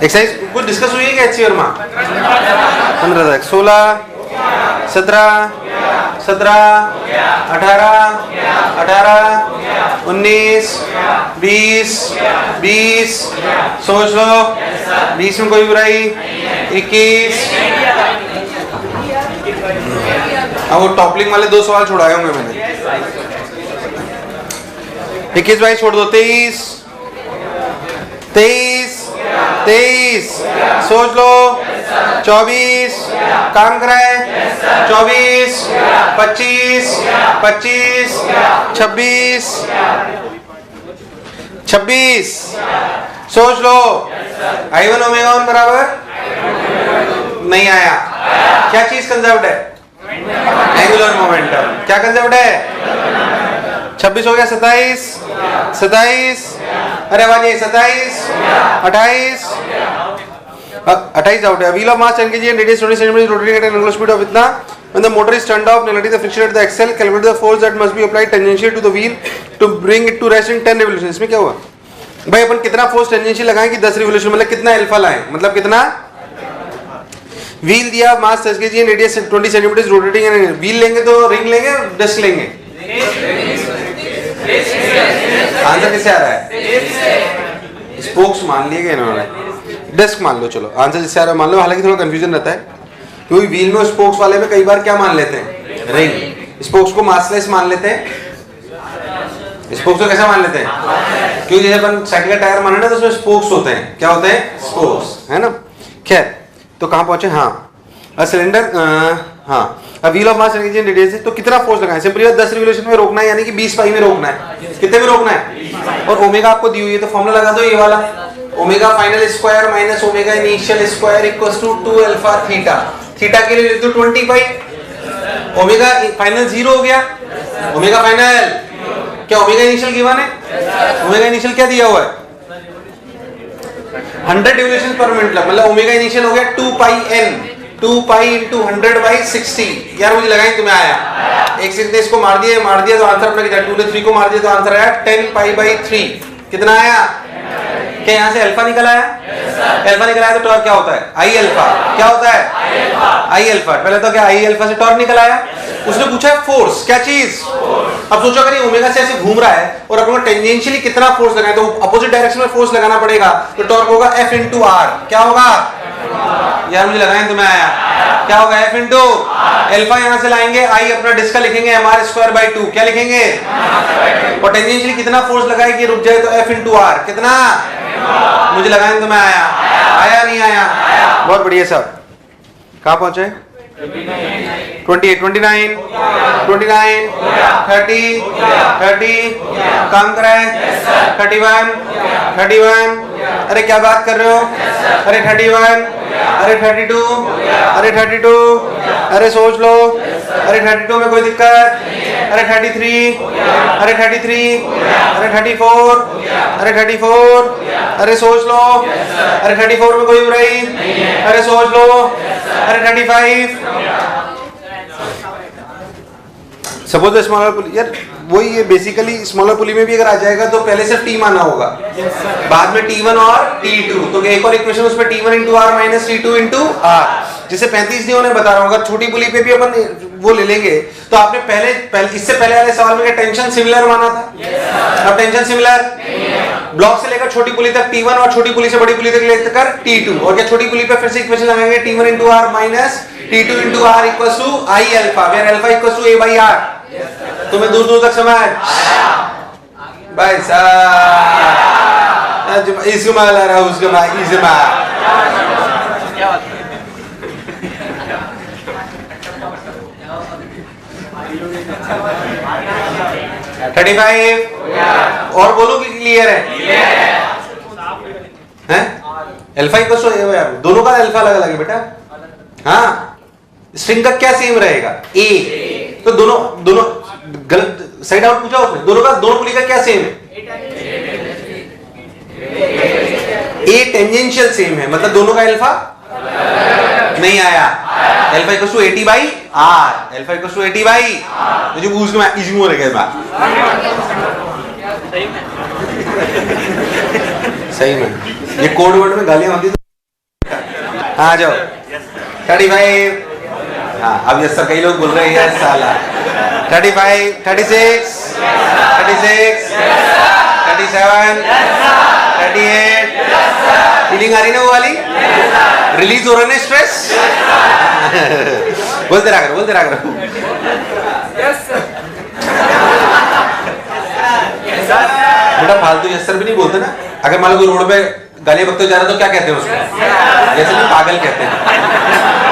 Exercise कुछ discuss हुई है क्या HCR में? 15 तक 16 17 17 18 18 19 20 20 सोच लो 20 में कोई बुराई 21। अब वो टॉपलिंग वाले 2 सवाल छोड़ाए होंगे मैंने। 21 22 छोड़ दो 23 23 23 सोच लो 24 काम कराए 24 25 25 26 26 सोच लो I1 ओमेगा 1 बराबर नहीं आया। क्या चीज कंजर्व्ड है? Angular momentum. क्या कंजर्व्ड है? 26 हो गया 27 27 अरे आवाज 27 28 28 आउट है। Wheel of mass 10 kg and radius 20 cm rotating at an angular speed of इतना when the motor is turned off negative the friction at the axle calculate the force that must be applied tangentially to the wheel to bring it to rest in 10 revolutions। इसमें क्या हुआ भाई? अपन कितना force tangential लगाएं कि 10 revolution मतलब कितना alpha लाएं? मतलब कितना? व्हील दिया मास 10 kg and radius 20 cm rotating and wheel लेंगे तो रिंग लेंगे डिस्क लेंगे? आंसर किससे आ रहा है? स्पोक्स मान लिए गए इन्होंने, डिस्क मान लो। चलो आंसर जिससे आ रहा है मान लो। हालांकि थोड़ा कंफ्यूजन रहता है क्योंकि व्हील में स्पोक्स वाले में कई बार क्या मान लेते हैं? रिंग। स्पोक्स को मासलेस मान लेते हैं। स्पोक्स को कैसा मान लेते हैं? क्योंकि जैसे अपन साइकिल का टायर माने ना तो उसमें स्पोक्स होते हैं। क्या होते हैं? स्पोक्स, है ना। खैर तो कहां पहुंचे? हाँ सिलेंडर। हाँ अब व्हील ऑफ मास रेडियस तो कितना फोर्स लगाएं? सिंपली 10 रिवोल्यूशन में रोकना है यानी कि 20 पाई में रोकना है। कितने में रोकना है? और ओमेगा आपको दी हुई है तो फॉर्मूला लगा दो ये वाला। Omega final square minus omega initial square equals to 2 alpha theta. Theta के लिए लिख दो 20 पाई। ओमेगा फाइनल 0 हो गया। ओमेगा फाइनल क्या ओमेगा इनिशियल गिवन है? ओमेगा इनिशियल क्या दिया हुआ है? 100 रिवोल्यूशन पर मिनट मतलब ओमेगा इनिशियल हो गया 2 पाई n 2 पाई इंटू 100/60। यार मुझे लगा ही तुम्हें आया। एक से इसको मार दिया तो आंसर अपना कितना? 2 ने 3 को मार दिया तो आंसर आया 10 पाई/3। कितना आया? क्या यहाँ से अल्फा निकल आया? अल्फा निकल आया तो टॉर्क क्या होता है? आई अल्फा। क्या होता है? आई अल्फा। पहले तो क्या आई अल्फा से टॉर्क निकल आया। उसने पूछा है फोर्स। क्या चीज? अब सोचो अगर ये ओमेगा से ऐसे घूम रहा है और अपन को टेंजेंशियली कितना फोर्स लगाए तो अपोजिट डायरेक्शन में फोर्स लगाना पड़ेगा तो टॉर्क होगा F × R। क्या होगा? यार मुझे लगा है तुम्हें आया। क्या होगा? F × alpha. यहां से लाएंगे आई अपना डिस्क का लिखेंगे mr²/2। क्या लिखेंगे? और टेंजेंशियली कितना फोर्स लगाए कि रुक जाए तो F × R। कितना? मुझे लगा है तुम्हें आया। आया नहीं आया? बहुत बढ़िया साहब। कहां पहुंचे? 28 29 29 30 30 काम कराए 31 31। अरे क्या बात कर रहे हो? अरे 31 अरे 32 अरे 32 अरे सोच लो। अरे 32 में कोई दिक्कत? अरे 33 अरे 33 अरे 34 अरे 34 अरे सोच लो। अरे 34 में कोई बुराई? अरे सोच लो। अरे 35 सपोज स्मॉलर पुली। यार वही है बेसिकली स्मॉलर पुली में भी अगर आ जाएगा तो पहले सिर्फ टी माना होगा बाद में T1 और T2 तो एक और इक्वेशन उसमें T1 × R minus T2 × R जिसे 35 नहीं होने बता रहा हूँ। अगर छोटी पुली पे भी अपन वो ले लेंगे तो आपने पहले इससे पहले वाले सवाल में टेंशन सिमिलर माना था। अब टेंशन सिमिलर ब्लॉक से लेकर छोटी पुली तक T1 और छोटी पुली से बड़ी पुली तक लेकर T2 और क्या छोटी पुली पे फिर से इक्वेशन लगाएंगे T1 × R minus T2 × R equals to I alpha where alpha equals to A/R। तुम्हें दूर दूर तक समझ भाई साहब? इसको मार रहा हूं उसको मार इसे मार। क्या बात है? और बोलो कि क्लियर है? हैं? अल्फा इक्वल्स टू यार दोनों का अल्फा अलग अलग है बेटा। हाँ स्ट्रिंग का क्या सेम रहेगा? A तो दोनों गलत साइड आउट पूछा उसने। दोनों पुली का क्या सेम है? A टेंजेंशियल सेम है मतलब दोनों का अल्फा नहीं आया। Alpha equals to AT/R। Alpha equals to AT/R जो पूछ के मैं इजी मोर है बात। सही में ये कोड वर्ड में गालियां होती आ जाओ 35। हाँ अब यस सर कई लोग बोल रहे हैं यस साला 35, 36, 36, 37, 38। फीलिंग आ रही ना वो वाली? रिलीज हो रहा है ना स्ट्रेस? बोलते रहा करो, बोलते रहा करो। बेटा फालतू यस सर भी नहीं बोलते ना। अगर मान लो कोई रोड पे गाली बकते जा रहा तो क्या कहते हैं उसको? जैसे भी पागल कहते हैं,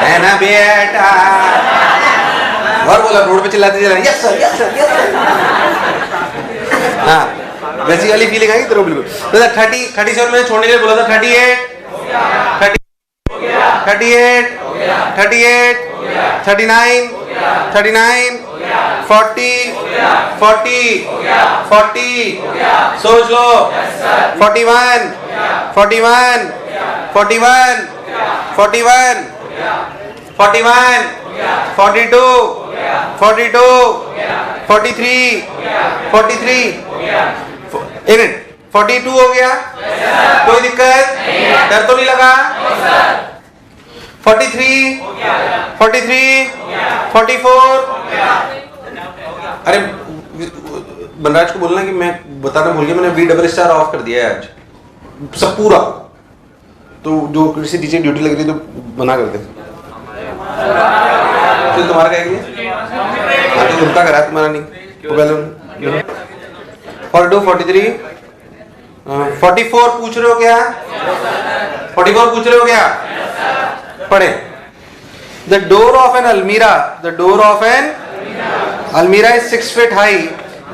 है ना बेटा। और बोला रोड पे चिल्लाते चला yes sir yes sir yes sir. हाँ वैसी वाली फीलिंग आई तेरे बिल्कुल। तो 37 मैंने छोड़ने के लिए बोला था। 38, 38, 38, 39, 39, 40, 40, 40। सोच लो 41, 41, 41, 41, 41, 42, 42, 43, 43। एक मिनट 42 हो गया? कोई दिक्कत? डर तो नहीं लगा? 43, 43, 44। अरे बनराज को बोलना कि मैं बताना भूल गया, मैंने V+* ऑफ कर दिया है आज सब पूरा। तो जो किसी टीचर ड्यूटी लग रही है तो मना कर दे। फिर तुम्हारा क्या किया? तो उल्टा करा तुम्हारा नहीं तो पहले 42, 43, 44 पूछ रहे हो क्या? 44 पूछ रहे हो क्या? पढ़े। The door of an almirah is 6 feet high,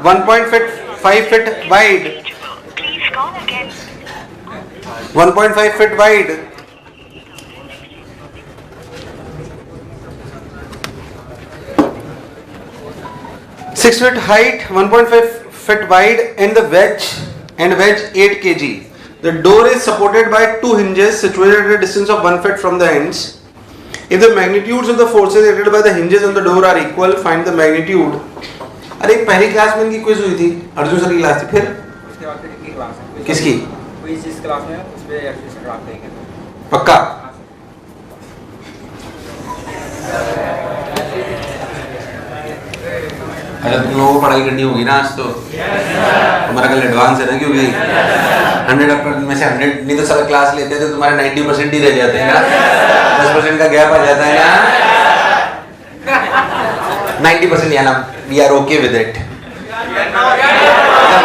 1.5 feet wide. 1.5 feet wide. Six feet height, 1.5 feet wide, and the wedge 8 kg. The door is supported by 2 hinges situated at a distance of 1 foot from the ends. If the magnitudes of the forces acted by the hinges on the door are equal, find the magnitude. अरे पहली class में इनकी quiz हुई थी, Arjun sir की class थी। फिर उसके बाद कितनी क्लास है? किसकी? कोई जिस क्लास में उस पे एक्चुअली ड्राफ्ट देंगे पक्का। अच्छा तुम लोगों को पढ़ाई करनी होगी ना आज तो। हमारा कल एडवांस है ना, क्योंकि 100 में से 100 नहीं तो सारा क्लास लेते तो तुम्हारे 90% ही रह जाते हैं ना। 10% का गैप आ जाता है ना। 90% या ना we are okay with it,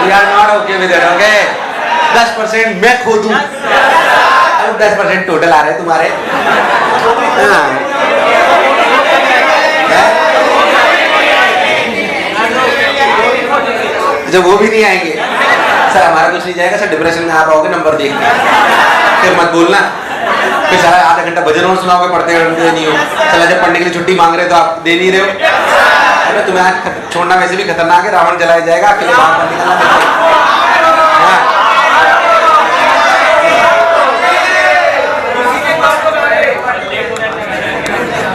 we are not okay with it. Okay 10% मैं खो दूं, 10% टोटल आ रहे तुम्हारे। जब वो भी नहीं आएंगे सर, हमारा कुछ नहीं जाएगा सर, डिप्रेशन में आप आओगे नंबर देख के। फिर मत बोलना, फिर सारा आधा घंटा भजन और सुनाओगे, पढ़ते नहीं हो। चला जब पढ़ने के लिए छुट्टी मांग रहे तो आप दे नहीं रहे हो। अरे तुम्हें आज छोड़ना वैसे भी खतरनाक है, रावण जलाया जाएगा, अकेले बाहर मत निकलना।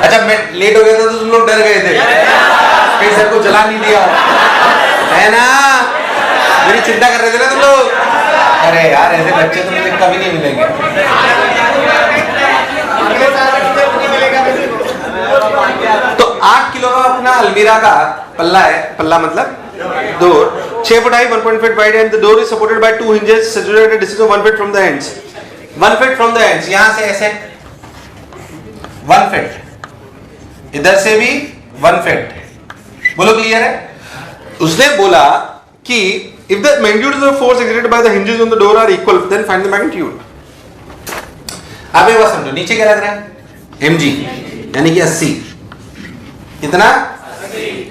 अच्छा मैं लेट हो गया था तो तुम लोग डर गए थे, कहीं सर को जला नहीं दिया है ना, मेरी चिंता कर रहे थे ना तुम लोग। अरे यार ऐसे बच्चे तो मुझे कभी नहीं मिलेंगे। तो 8 किलो का अपना अलमीरा का पल्ला है, पल्ला मतलब door 6 foot high 1.5 feet wide and the door is supported by 2 hinges situated at a distance of 1 feet from the ends. 1 feet from the ends, यहां से ऐसे 1 feet, इधर से भी 1 feet। बोलो क्लियर है? उसने बोला कि if the magnitude of the force exerted by the hinges on the door are equal, then find the magnitude. आप एक बात समझो, नीचे क्या लग रहा है? mg यानी कि 80। कितना?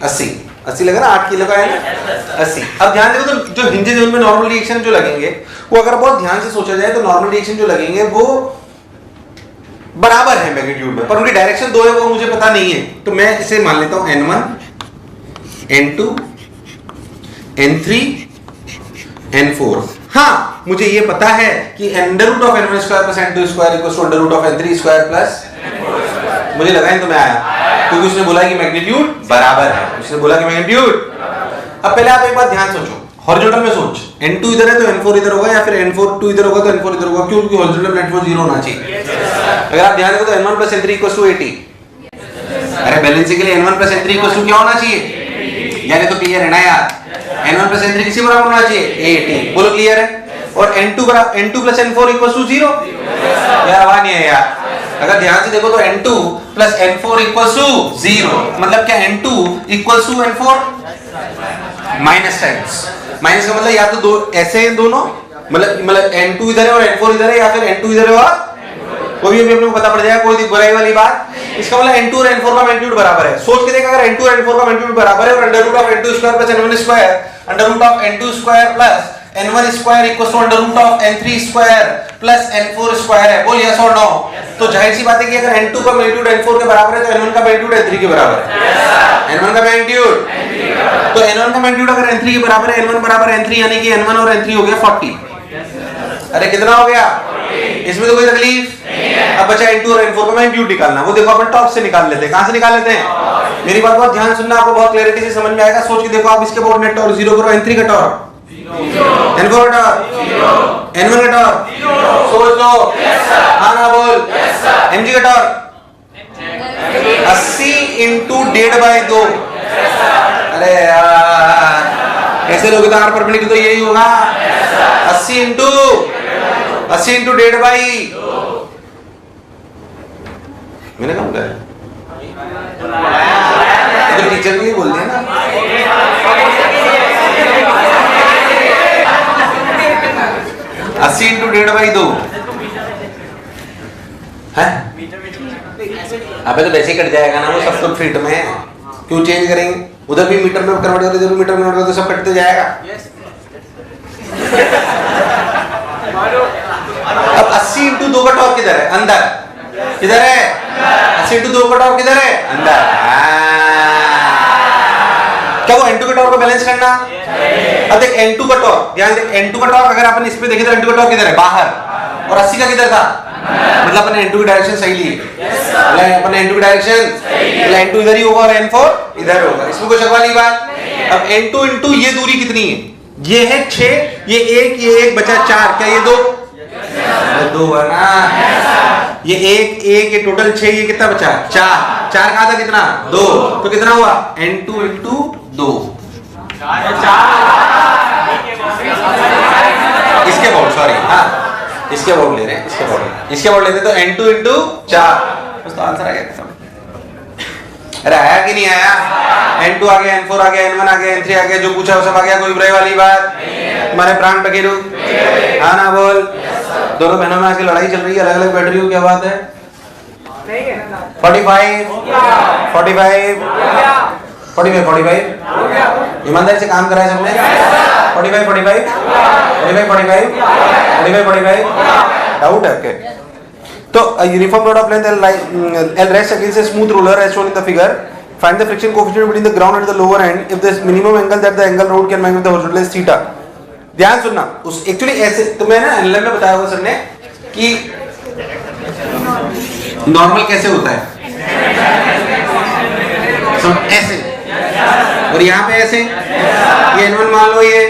80 लग रहा है, 8 किलो का है ना 80। अब ध्यान देखो तो जो hinges उनमें नॉर्मल रिएक्शन जो लगेंगे वो अगर बहुत ध्यान से सोचा जाए तो नॉर्मल रिएक्शन जो लगेंगे वो बराबर है मैग्नीट्यूड में, पर उनकी डायरेक्शन दो है वो मुझे पता नहीं है। तो मैं इसे मान लेता हूं n1 n2 n3 n4। हाँ मुझे ये पता है कि √n1² + n2² = √n3² + मुझे लगा ही तो मैं आया, क्योंकि उसने बोला कि मैग्नीट्यूड बराबर है। उसने बोला कि मैग्नीट्यूड। अब पहले आप एक बात ध्यान सोचो, हॉरिजॉन्टल में सोच, n2 इधर है तो n4 इधर होगा, या फिर n4 2 इधर होगा तो n4 इधर होगा। क्यों? क्योंकि हॉरिजॉन्टल में n4 0 होना चाहिए। अगर आप ध्यान देखो तो n1 plus n3 equals to 80। अरे बैलेंसिंग के लिए n1 plus n3 equals to क्या होना चाहिए? यानी तो क्लियर है ना यार, n1 प्लस n3 किसी बराबर होना चाहिए 80। बोलो क्लियर है? और n2 plus n4 equals to 0। यार आवाज नहीं है यार। अगर ध्यान से देखो तो n2 plus n4 equals to 0, मतलब क्या n2 equals to n4 minus times. Minus का मतलब या तो दो ऐसे हैं दोनों, मतलब n2 इधर है और n4 इधर है, या फिर n2 इधर है और कोई भी अपने को पता पड़ जाएगा, कोई बुराई वाली बात। इसका मतलब n2 और n4 का मैग्नीट्यूड बराबर है। सोच के देख, अगर n2 और n4 का मैग्नीट्यूड बराबर है और under root of n2 square plus n1 square, under root of n2 square plus n1 square equals to under root of n3 square plus n4 square है। बोल यस और नो? तो जाहिर सी बात है कि अगर n2 का मैग्नीट्यूड n4 के बराबर है तो n1 का मैग्नीट्यूड n3 के बराबर है। n1 का मैग्नीट्यूड, तो n1 का मैग्नीट्यूड अगर n3 के बराबर है, n1 बराबर n3, यानी कि n1 और n3 हो गया 40। अरे कितना हो गया? इसमें तो कोई तकलीफ नहीं है। अब बचा n2 और n4 का मैग्नीट्यूड निकालना, वो देखो अपन टॉप से निकाल लेते हैं। कहां से निकाल लेते हैं? मेरी बात बहुत ध्यान सुनना, आपको बहुत क्लैरिटी से समझ में आएगा। सोच के देखो आप, इसके बोर्ड नेट टॉर्क 0 करो, n3 का टॉर्क 0, n4 का टॉर्क 0, n1 का टॉर्क 0। सोच लो। हां ना बोल। mg का टॉर्क 80 इंटू 1/2। अरे यार ऐसे लोग तो आर परपेंडिकुलर तो यही होगा 80 इंटू 1/2। मैंने कहा क्या तो टीचर भी बोल दिया ना। अस्सी इंटू 1/2 है। अबे तो वैसे ही कट जाएगा ना, वो सब कुछ फीट में है, क्यों चेंज करेंगे? उधर भी मीटर में कन्वर्ट करते, इधर मीटर में कन्वर्ट करते, सब कटते जाएगा। अब 80 इंटू 2 का टॉर्क किधर है? अंदर। किधर है? 80 इंटू 2 का टॉर्क किधर है? अंदर। क्या वो n2 का टॉर्क को बैलेंस करना? अब देख n2 का टॉर्क, ध्यान देख n2 का टॉर्क अगर अपन इस पे देखें तो n2 का टॉर्क किधर है? बाहर। और 80 का किधर था? मतलब अपन n2 की डायरेक्शन सही ली, अपन n2 की डायरेक्शन, मतलब n2 इधर ही होगा और n4 इधर होगा। इसमें कोई शक वाली बात? अब n2 इंटू ये दूरी कितनी है? ये है 6, ये 1 बचा 4, क्या ये 2? 2 है ना। ये 1 ये टोटल 6, ये कितना बचा? 4 कहा था कितना? 2, तो कितना हुआ? n2 into 2। इसके बोर्ड, सॉरी, हाँ इसके बोर्ड ले रहे हैं, इसके बोर्ड लेते तो n2 इंटू 4, तो आंसर आ गया। अरे आया कि नहीं आया? n2 आ गया, n4 आ गया, n1 आ गया, n3 आ गया, जो पूछा वो सब आ गया। कोई बुराई वाली बात? तुम्हारे प्राण पखेरु, हाँ ना बोल। दोनों बहनों में आजकल लड़ाई चल रही है, अलग अलग बैठ रही हो, क्या बात है? 45 ईमानदारी से काम कराए सबने। 45 डाउट है? तो uniform road of length L rests against a smooth roller as shown in the figure. Find the friction coefficient between the ground and the lower end if the minimum angle that the angle road can make with the horizontal is theta. ध्यान सुनना, उस actually ऐसे तो मैंने NLM में बताया हुआ sir ने कि नॉर्मल कैसे होता है, ऐसे, और यहाँ पे ऐसे, ये n1 मान लो, ये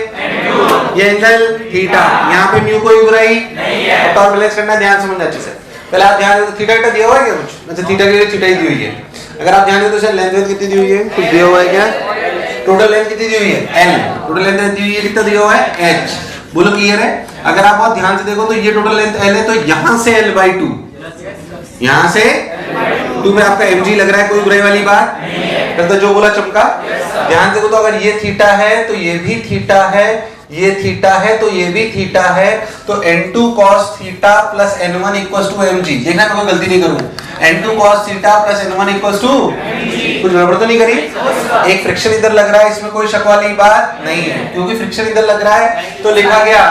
एंगल थीटा, यहाँ पे म्यू कोई बुराई नहीं है। टॉर्क बैलेंस करना, ध्यान समझना अच्छे से। पहले आप ध्यान दो, थीटा दिया हुआ है क्या कुछ? अच्छा, थीटा के लिए थीटा ही दी हुई है। अगर आप ध्यान दो तो सर लेंथ कितनी दी हुई है? कुछ दिया हुआ है क्या? टोटल लेंथ कितनी दी हुई है? l। टोटल लेंथ दी हुई है, कितना दिया हुआ है? h। बोलो क्लियर है? अगर आप बहुत ध्यान से देखो तो ये टोटल लेंथ l है, तो यहाँ से l/2, यहाँ से 2 में आपका mg लग रहा है, कोई बुराई वाली बात नहीं, तो जो बोला चमका। ध्यान देखो तो अगर ये थीटा है तो ये भी थीटा है, ये थीटा है तो ये भी थीटा है, तो n2 cos theta plus n1 equals to mg। देखना मैं कोई गलती नहीं करूं, n2 cos theta plus n1 equals to, कुछ गड़बड़ तो नहीं करी? एक फ्रिक्शन इधर लग रहा है, इसमें कोई शक वाली बात नहीं है, क्योंकि फ्रिक्शन इधर लग रहा है तो लिखा गया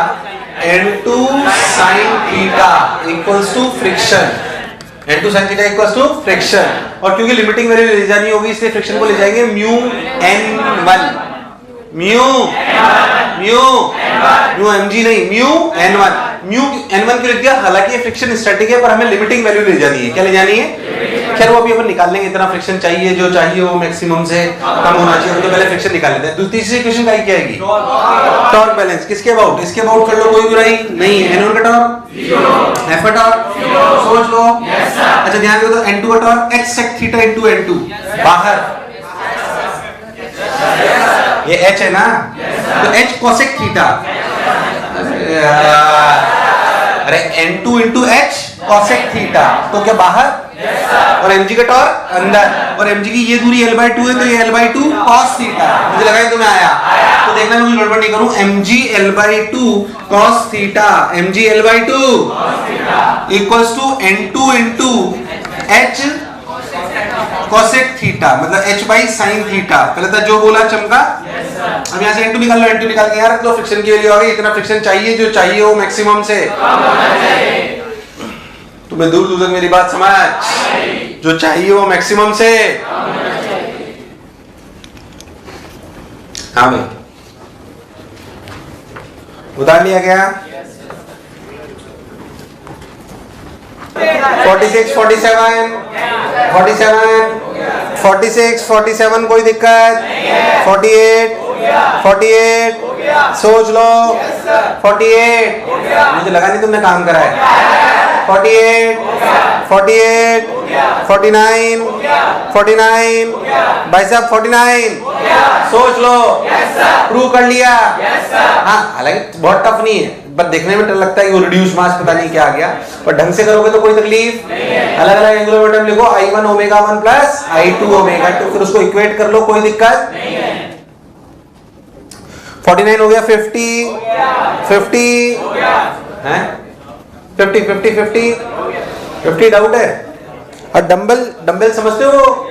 n2 sin theta equals to friction, n2 sin theta equals to friction. और क्योंकि लिमिटिंग वैल्यू ले जानी होगी इसलिए फ्रिक्शन को ले जाएंगे म्यू n1, म्यू mg नहीं, म्यू n1 क्यों लिख दिया? हालांकि ये फ्रिक्शन स्टैटिक है पर हमें लिमिटिंग वैल्यू ले जानी है। क्या ले जानी है? खैर वो अभी अपन निकाल लेंगे, इतना फ्रिक्शन चाहिए, जो चाहिए वो मैक्सिमम से कम होना चाहिए, तो पहले फ्रिक्शन निकाल लेते हैं। तीसरी इक्वेशन का क्या आएगी? Torque balance. किसके अबाउट? इसके अबाउट कर लो, कोई बुराई नहीं। N1 का टॉर्क, F का टॉर्क सोच लो। अच्छा ध्यान दो, तो N2 का torque h sec theta into N2 बाहर, ये h है ना, तो h cosec थीटा, अरे N2 into h cosec theta, तो क्या बाहर, और mg का टॉर्क अंदर, और mg की ये दूरी L/2 है, तो ये L/2 cos थीटा। मुझे लगा तुम्हें आया, तो देखना मैं गड़बड़ नहीं करूं। mg L/2 cos theta, mg L/2 equals to N2 into h cosec theta, मतलब h बाई sin थीटा। पहले तो जो बोला चमका। अब यहाँ से N2 निकाल लो, N2 निकाल के यहाँ रख लो, फ्रिक्शन की वैल्यू आ गई। इतना फ्रिक्शन चाहिए, जो चाहिए वो मैक्सिमम से तुम्हें दूर दूर तक मेरी बात समझ, जो चाहिए वो मैक्सिमम से। हाँ भाई, उतार लिया गया। 46, 47, 47, 46, 47 कोई दिक्कत? 48, 48 सोच लो। 48 मुझे लगा नहीं तुमने काम करा है। 48, 48, 49, 49 भाई साहब 49 सोच लो। प्रूव कर लिया। हाँ, हालांकि बहुत टफ नहीं है, पर देखने में डर लगता है कि वो रिड्यूस मास पता नहीं क्या आ गया, पर ढंग से करोगे तो कोई तकलीफ। अलग अलग एंगुलर मोमेंटम लिखो, I1 omega 1 plus I2 omega 2, फिर उसको इक्वेट कर लो, कोई दिक्कत नहीं है। 49 हो गया, 50, 50 हैं, 50, 50, 50, 50 डाउट है। और डंबल समझते हो?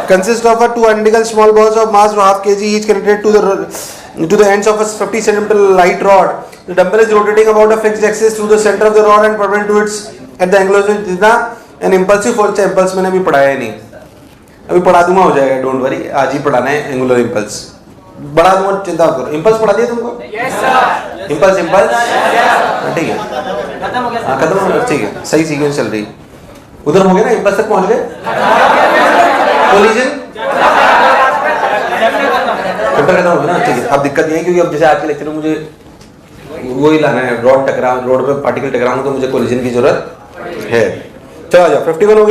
Consist of two identical small balls of mass of half kg each connected to the ends of a 50 cm light rod. The dumbbell is rotating about a fixed axis through the center of the rod and perpendicular to its at the angle of theta. An impulsive force, impulse मैंने अभी पढ़ाया नहीं, अभी पढ़ा दूंगा, हो जाएगा, don't worry. आज ही पढ़ाना है एंगुलर इंपल्स, बड़ा दूंगा, चिंता मत करो। इंपल्स पढ़ा दिया तुमको? इंपल्स ठीक है, हाँ खत्म हो गया, ठीक है, सही सीक्वेंस चल रही। उधर हो गया ना, इंपल्स तक पहुंच गए। कोलिजन चैप्टर खत्म हो गया ना, ठीक है। अब दिक्कत ये है क्योंकि अब जैसे आज के लेक्चर में मुझे वही लाना है, रोड पे पार्टिकल टकराऊं तो मुझे कोलिजन की जरूरत है। चलो आ जाओ, 51 हो गया।